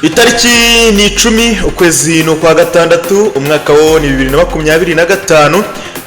Itariki ni 10 ukwezi no kwa gatandatu umwaka wo ni 2025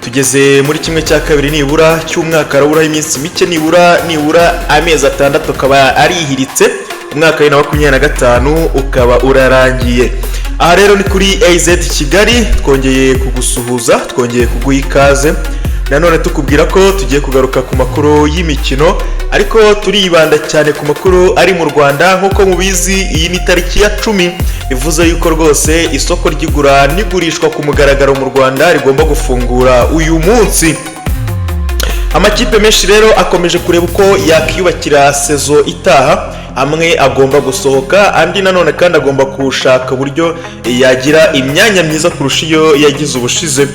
tugeze muri kimwe cya kabiri nibura cy'umwaka arabura iminsi mike nibura amezi atandatu akaba arihiritse umwaka wa 2025 ukaba urarangiye. Aha rero ni kuri AZ Kigali twongeye kugusuhuza twongeye kuguha ikaze nanone tukubwira ko tugiye kugaruka ku makuru y'imikino ariko turibanda cyane ku makuru ari mu Rwanda nkuko mubizi iyi ni tariki ya 10 bivuze yuko rwose isoko ry'igura n'igurishwa ku mugaragaro mu Rwanda rigomba gufungura uyu munsi. Amakipe menshi rero akomeje kureba uko yakiyubakira sezo itaha, amwe agomba gusohoka andi nanone kandi agomba kushaka buryo yagira imyanya myiza kurusha iyo yagize ubushize.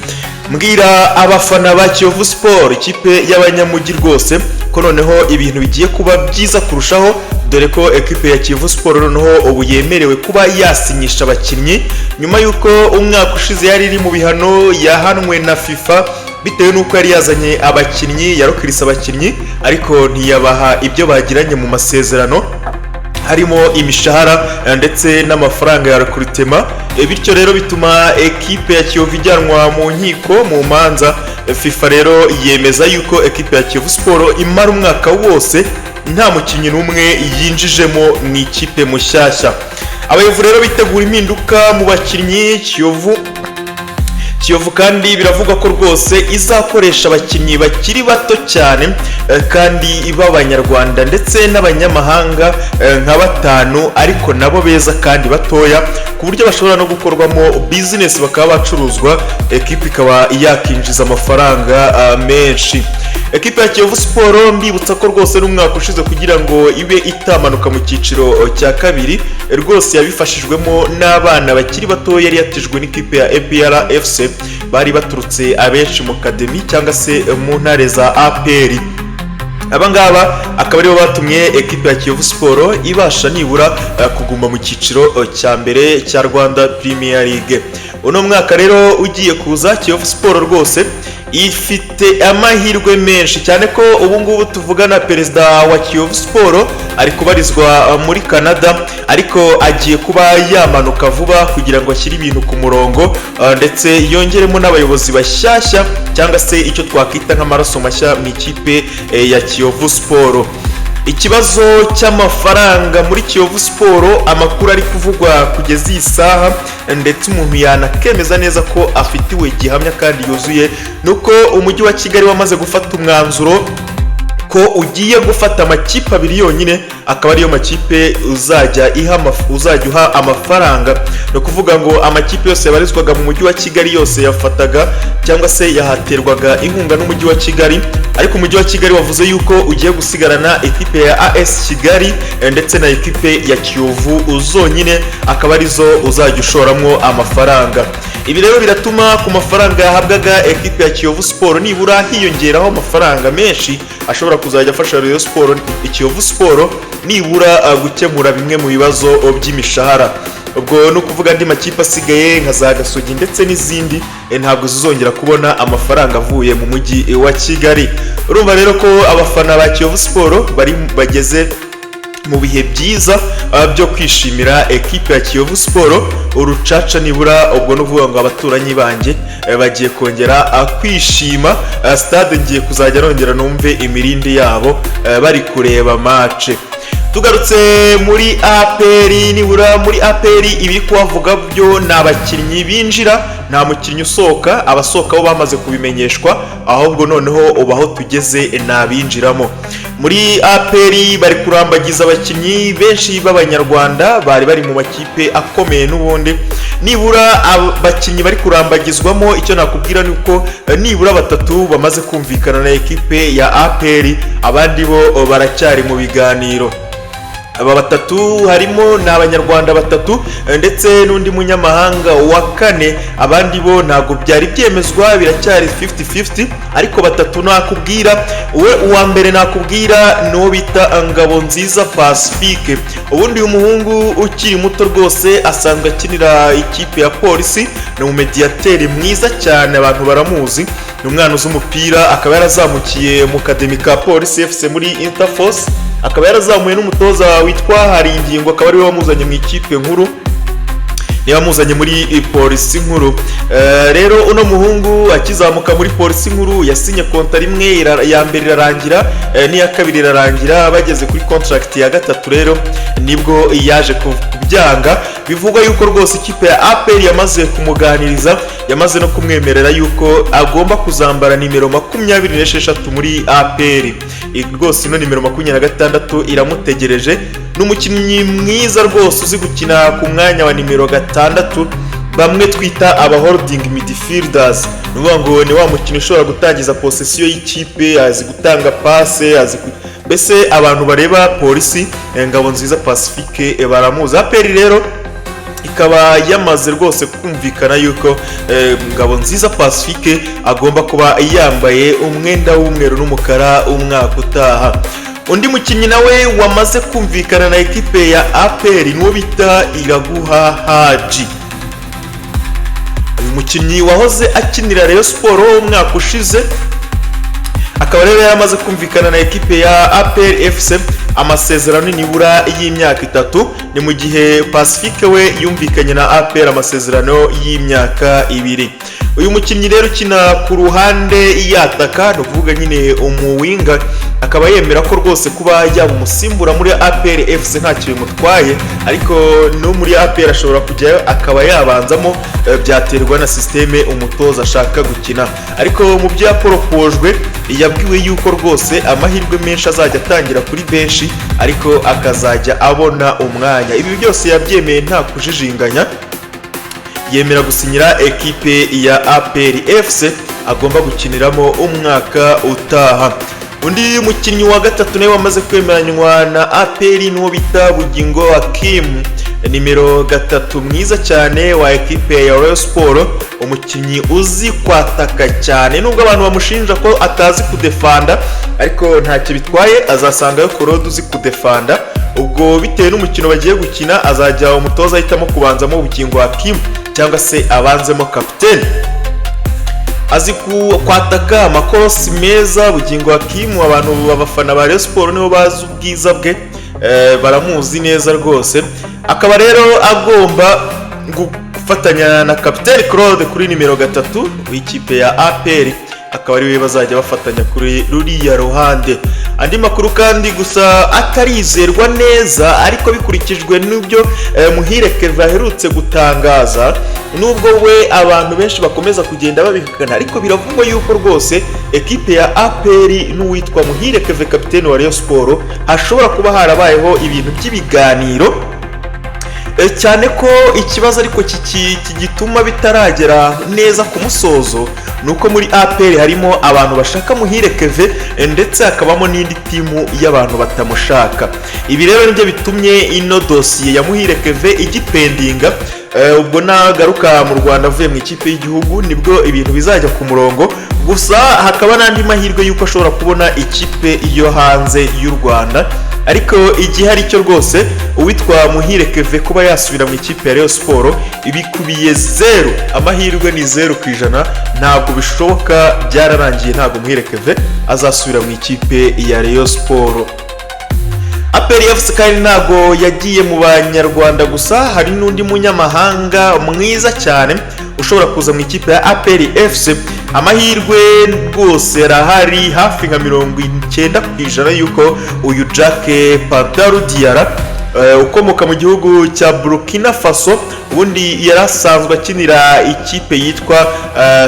Mbwira abafana ba Kiyovu Sport ikipe y'abanyamujyi rwose ko noneho ibintu bigiye kuba byiza kurushaho, dore ko ekipe ya Kiyovu Sport noneho ubu yemerewe kuba yasinyisha abakinnyi nyuma yuko umwaka ushize yari iri mu bihano yahanwe na FIFA bitewe nuko yari yazanye abakinnyi yarokirisa abakinnyi ariko ntiyabaha ibyo bagiranye mu masezerano harimo imishahara ndetse n'amafaranga ya recruitment. Bityo rero bituma ekipe ya Kiyovu ijyanwa mu nkiko mu manza. FIFA rero yemeza yuko ekipe ya Kiyovu Sport imara umwaka wose nta mukinnyi n'umwe yinjijemo mu ikipe mushyashya. Abayovu rero bitegura impinduka mu bakinnyi Kiyovu kandi biravuga ko rwose izakoresha abakinnyi bakiri bato cyane kandi b'abanyarwanda ndetse n'abanyamahanga nka 5 ariko nabo beza kandi batoya ku buryo bashobora no gukorwamo business bakaba bacuruzwa, ekipe ikaba yakinjiza amafaranga menshi. Ekipe ya Kiyovu Sport mbibutsa ko rwose n'umwaka ushize kugira ngo ibe itamanuka mu cyiciro cya kabiri rwose yabifashijwemo n'abana bakiri bato yari yatijwe n'ikipe ya APR FC bari baturutse abenshi mu academy cyangwa se mu ntare za APR. Abangaba akaba aribo batumye ekipe ya Kiyovu Sport ibasha nibura kuguma mu cyiciro cya mbere cya Rwanda Premier League. Uno mwaka rero ugiye kuza Kiyovu Sport rwose ifite amahirwe menshi cyane ko ubu ngubu tuvugana perezida wa Kiyovu Sport ari kubarizwa muri Canada ariko agiye kuba yamanuka vuba kugira ngo ashyire ibintu ku murongo ndetse yongeremo n'abayobozi bashyashya cyangwa se icyo twakwita nk'amaraso mashya mu ikipe ya Kiyovu Sport. Ikibazo cy'amafaranga muri Kiyovu Sport amakuru ari kuvugwa kugeza iyi saha ndetse umuntu yanakemeza neza ko afitiwe gihamya kandi yuzuye nuko umujyi wa Kigali wamaze gufata umwanzuro ko ugiye gufata amakipe abiri yonyine akaba ariyo makipe uzajya uha amafaranga. No kuvuga ngo amakipe yose yabarizwaga mu mujyi wa Kigali yose yafataga cyangwa se yahaterwaga inkunga n'umujyi wa Kigali, ariko umujyi wa Kigali wavuze yuko ugiye gusigarana ekipe ya AS Kigali ndetse na ekipe ya Kiyovu zonyine akaba arizo uzajya ushoramwo amafaranga. Ibi rero biratuma ku mafaranga yahabwaga ekipe ya Kiyovu Sport nibura hiyongeraho amafaranga menshi ashobora kuzajya afasha Rayon Sport Kiyovu Sport nibura gukemura bimwe mu bibazo by'imishahara. Ubwo no kuvuga andi makipe asigaye nka za Gasogi ndetse n'izindi ntabwo zizongera kubona amafaranga avuye mu mujyi wa Kigali. Urumva rero ko abafana ba Kiyovu Sport bageze mu bihe byiza byo kwishimira ekipe ya Kiyovu Sport. Urucaca nibura ubwo nuvuga ngo abaturanyi banjye bagiye kongera kwishima, stade ngiye kuzajya nongera numve imirindi yabo bari kureba match. Tugarutse muri APR nibura muri APR ibi kuvuga byo nabakinnyi binjira nta mukinnyi usohoka, abasohoka bo bamaze kubimenyeshwa ahubwo noneho ubaho tugeze nabinjiramo. Muri APR bari kurambagiza abakinnyi benshi b'abanyarwanda bari mu makipe akomeye n'ubundi nibura abakinnyi bari kurambagizwamo. Icyo nakubwira nuko nibura 3 bamaze kumvikana na ekipe ya APR, abandi bo baracyari mu biganiro. Aba 3 harimo n'abanyarwanda 3 ndetse n'undi munyamahanga wa 4, abandi bo ntago byari byemezwa biracyari 50-50 ariko 3 nakubwira. Uwa mbere nakubwira no bita Ngabonziza Pacifique, ubundi uyu muhungu ukiri muto rwose asanzwe akinira ikipe ya Polisi, ni umediateri mwiza cyane abantu baramuzi, ni umwana uzi umupira akaba yarazamukiye mu academy ka Polisi FC muri Interforce akaba yarazamuye n'umutoza witwa Haringingo, akaba ari we wamuzanye mu ikipe nkuru, niba amuzanye muri polisi nkuru. Rero uno muhungu akizamuka muri polisi nkuru yasinye konta rimwe, ya mbere irarangira n'iya kabiri irarangira, bageze kuri contract ya gatatu rero nibwo yaje kubyanga. Bivugwa yuko rwose ikipe ya APR yamaze kumuganiriza, yamaze no kumwemerera yuko agomba kuzambara nimero 26 muri APR. Rwose ino nimero 26 iramutegereje. N'umukinnyi mwiza rwose uzi gukina ku mwanya wa nimero 6, bamwe twita aba holding midfielders. Nuvuga ngo ni wa mukinnyi ushobora gutangiza possession y'ikipe, azi gutanga passe, mbese abantu bareba polisi Ngabonziza Pacifique baramuzi. APR rero ikaba yamaze rwose kumvikana yuko Ngabonziza Pacifique agomba kuba yambaye umwenda w'umweru n'umukara umwaka utaha. Undi mukinnyi nawe wamaze kumvikana na ekipe ya APR niwo bita Iraguha Haji. Uyu mukinnyi wahoze akinira Rayon Sport umwaka ushize, akaba rero yamaze kumvikana na ekipe ya APR FC amasezerano nibura y'imyaka 3, ni mu gihe Pacifique we yumvikanye na APR amasezerano y'imyaka 2. Uyu mukinnyi rero ukina ku ruhande yataka, no kuvuga nyine umuwinga, akaba yemera ko rwose kuba yaba umusimbura muri APR FC nta kintu bimutwaye, ariko no muri APR ashobora kujyayo akaba yabanzamo, byaterwa na systeme umutoza ashaka gukina. Ariko mu byo yaporopojwe yabwiwe yuko rwose amahirwe menshi azajya atangira kuri benshi, ariko akazajya abona umwanya. Ibi byose yabyemeye nta kujijinganya, yemera gusinyira ekipe ya APR FC agomba gukiniramo umwaka utaha. Undi mukinnyi wa gatatu nawe wamaze kwemeranywa na APR n'uwo bita Bugingo Hakim, nimero 3 mwiza cyane wa ekipe ya Rayon Sport, umukinnyi uzi kwataka cyane. Nubwo abantu bamushinja ko atazi kudefanda, ariko ntacyo bitwaye, azasangayo Korode uzi kudefanda. Ubwo bitewe n'umukino bagiye gukina azajya umutoza ahitamo kubanzamo Bugingo Hakim cyangwa se abanzemo kapiteni. Azi kwataka amakorosi meza Bugingo Hakim, abantu babafana ba Rayon Sport nibo bazi ubwiza bwe, baramuzi neza rwose. Akaba rero agomba gufatanya na kapiteni Claude kuri nimero 3 w'ikipe ya APR, akaba ari we bazajya bafatanya kuri ruriya ruhande. Andi makuru kandi gusa atarizerwa neza, ariko bikurikijwe n'ibyo Muhire Kevin aherutse gutangaza, nubwo we abantu benshi bakomeza kugenda babikana, ariko biravugwa yuko rwose ekipe ya APR n'uwitwa Muhire Kevin kapiteni wa Rayon Sport hashobora kuba harabayeho ibintu by'ibiganiro, cyane ko ikibazo ariko kigituma bitaragera neza ku musozo nuko muri APR harimo abantu bashaka Muhire Kevin ndetse hakabamo n'indi timu y'abantu batamushaka. Ibi rero nibyo bitumye ino dosiye ya Muhire Kevin igipendinga. Ubwo nagaruka mu Rwanda avuye mu ikipe y'igihugu nibwo ibintu bizajya ku murongo, gusa hakaba n'andi mahirwe yuko ashobora kubona ikipe yo hanze y'u Rwanda. Ariko igihe ari cyo rwose uwitwa Muhire Kevin kuba yasubira mu ikipe ya Rayon Sport ibikubiye 0, amahirwe ni 0%, ntabwo bishoboka, byararangiye, ntabwo Muhire Kevin azasubira mu ikipe ya Rayon Sport. APR FC kandi ntabwo yagiye mu banyarwanda gusa, hari n'undi munyamahanga mwiza cyane ushobora kuza mu ikipe ya APR FC. Amahirwe rwose arahari hafi nka 90% yuko uyu Jacques Pantaru Diarra ukomoka mu gihugu cya Burkina Faso, ubundi yarasanzwe akinira ikipe yitwa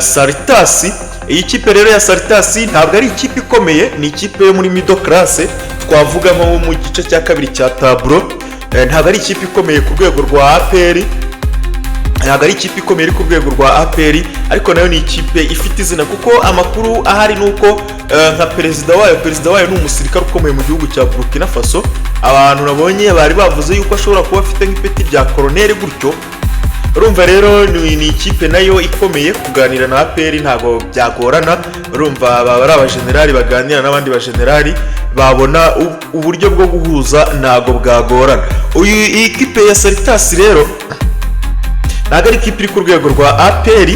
Saritas. Iyi kipe rero ya Saritas ntabwo ari ikipe ikomeye, ni ikipe yo muri middle class, twavuga nko mu gice cya kabiri cya tableau. Ntabwo ari ikipe ikomeye ku rwego rwa APR, ntabwo ari ikipe ikomeye ku rwego rwa APR, ariko nayo ni ikipe ifite izina, kuko amakuru ahari nuko nka perezida wayo ni umusirikare ukomeye mu gihugu cya Burkina Faso. Abantu nabonye bari bavuze yuko ashobora kuba afite nk'ipeti rya colonel gutyo. Urumva rero ni ikipe nayo ikomeye, kuganira na APR ntabwo byagorana. Urumva baba ari abajenerali baganira n'abandi bajenerali, babona uburyo bwo guhuza ntabwo bwagorana. Iyi ikipe ya Saritas rero ntabwo ari ikipe iri ku rwego rwa APR,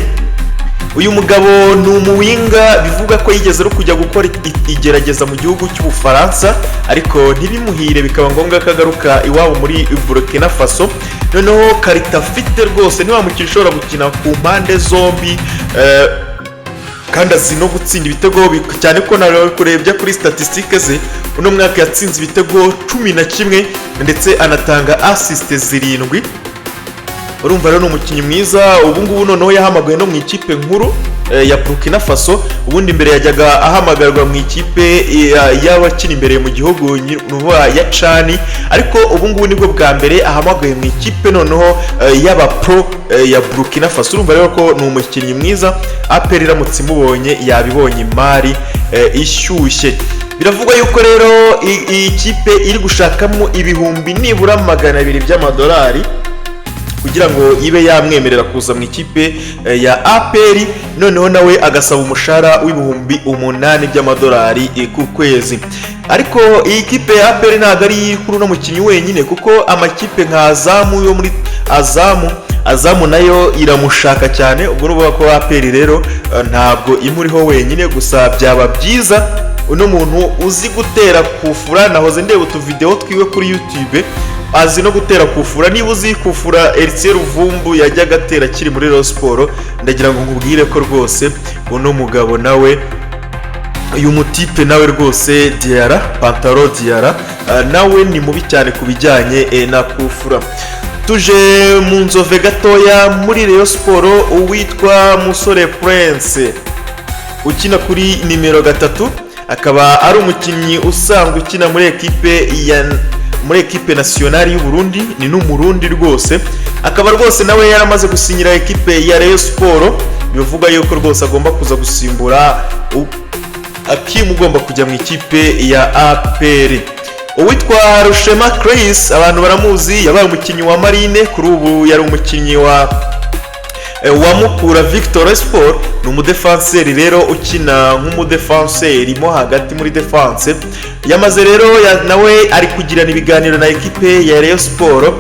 uyu mugabo ni umuwinga bivuga ko yigeze no kujya gukora igerageza mu gihugu cy'Ubufaransa ariko ntibimuhire bikaba ngombwa ko agaruka iwabo muri Burkina Faso. Noneho karita afite rwose ni wa mukino ushobora gukina ku mpande zombi kandi azi no gutsinda ibitego cyane ko nawe kurebye kuri statistique ze uno mwaka yatsinze ibitego 11 ndetse anatanga assist 7. urumva rero ni umukinnyi mwiza. ubu ngubu noneho yahamagaye no mu ikipe nkuru ya Burkina Faso, ubundi imbere yajyaga ahamagarwa mu ikipe y'abakina imbere mu gihugu ya Chani, ariko ubu ngubu nibwo bwa mbere ahamagaye mu ikipe noneho y'aba pro ya Burkina Faso. urumva rero ko ni umukinnyi mwiza, APR iramutse imubonye yabibonye imari ishyushye. Biravugwa yuko rero iyi kipe iri gushakamo ibihumbi nibura 200 by'amadolari kugira ngo ibe yamwemerera kuza mu ikipe ya APR, noneho nawe agasaba umushahara w'ibihumbi 8 by'amadolari ku kwezi. ariko iyi kipe ya APR ntabwo ari kuri no mukinnyi wenyine, kuko amakipe nka Azamu yo muri Azamu nayo iramushaka cyane. ubwo nuvuga ko APR rero ntabwo imuriho wenyine, gusa byaba byiza uno muntu uzi gutera kufura. nahoze ndeba utuvideo twiwe kuri YouTube, azi no gutera kufura. niba uzi kufura Eritier Ruvumbu yajyaga atera kiri muri Rayon Sport, ndagira ngo nkubwire ko rwose uno mugabo nawe uyu mutipe nawe rwose Diarra Pantaro Diarra nawe ni mubi cyane kubijyanye na kufura. tuje mu nzove gatoya muri Rayon Sport, uwitwa Musore Prince ukina kuri nimero 3, akaba ari umukinnyi usanzwe ukina muri ekipe nationale y'u Burundi, ni n'umurundi rwose. akaba rwose nawe yaramaze gusinyira ekipe ya Rayon Sport, bivuga yuko rwose agomba kuza gusimbura Akim ugomba kujya mu ikipe ya APR. uwitwa Rushema Chris abantu baramuzi, yabaye umukinnyi wa Marine, kuri ubu yari umukinnyi wa Mukura Victor Sport. ni umudefenseri rero ukina nk'umudefenseri mo hagati muri defense. yamaze rero nawe ari kugirana ibiganiro na ekipe ya Rayon Sport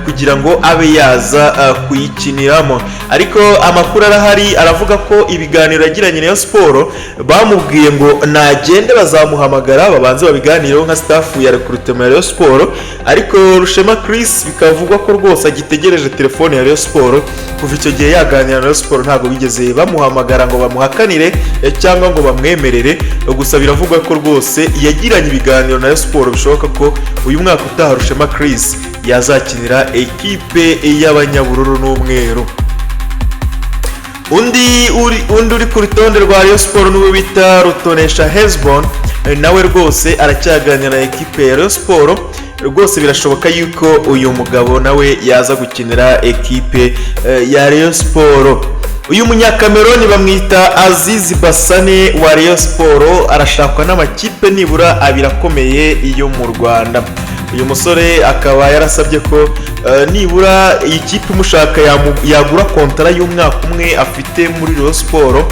kugira ngo abe yaza kuyikiniramo, ariko amakuru arahari aravuga ko ibiganiro yagiranye na Rayon Sport bamubwiye ngo nagende bazamuhamagara babanze babiganireho nka staff ya recruitment ya Rayon Sport. ariko Rushema Chris bikavugwa ko rwose agitegereje telefone ya Rayon Sport. kuva icyo gihe yaganira na Rayon Sport ntabwo bigeze bamuhamagara ngo bamuhakanire cyangwa ngo bamwemerere. gusa biravugwa ko rwose yagiranye ibiganiro na Rayon Sport, bishoboka ko uyu mwaka utaha Rushema Chris yazakinira ekipe y'abanyabururu n'umweru. undi uri ku rutonde rwa Rayon Sport n'uwo bita Rutonesha Hezbon, nawe rwose aracyaganira na ekipe ya Rayon Sport. rwose birashoboka yuko uyu mugabo nawe yaza gukinira ekipe ya Rayon Sport. uyu munyakameroni bamwita Azizi Bassane wa Rayon Sport, arashakwa n'amakipe nibura 2 akomeye yo mu Rwanda. uyu musore akaba yarasabye ko nibura iyi kipe umushaka yagura kontara y'umwaka umwe afite muri Rayon Sport,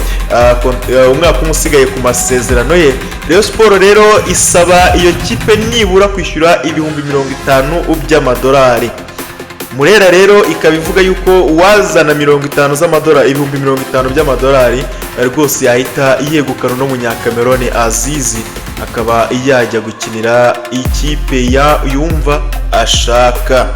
umwaka umwe usigaye ku masezerano ye. Rayon Sport rero isaba iyo kipe nibura kwishyura ibihumbi 50 by'amadolari. Murera rero ikaba ivuga yuko wazana 50 z'amadolari, ibihumbi 50 by'amadolari rwose yahita yegukana no munyakameroni Azizi, akaba yajya gukinira ikipe ya yumva ashaka.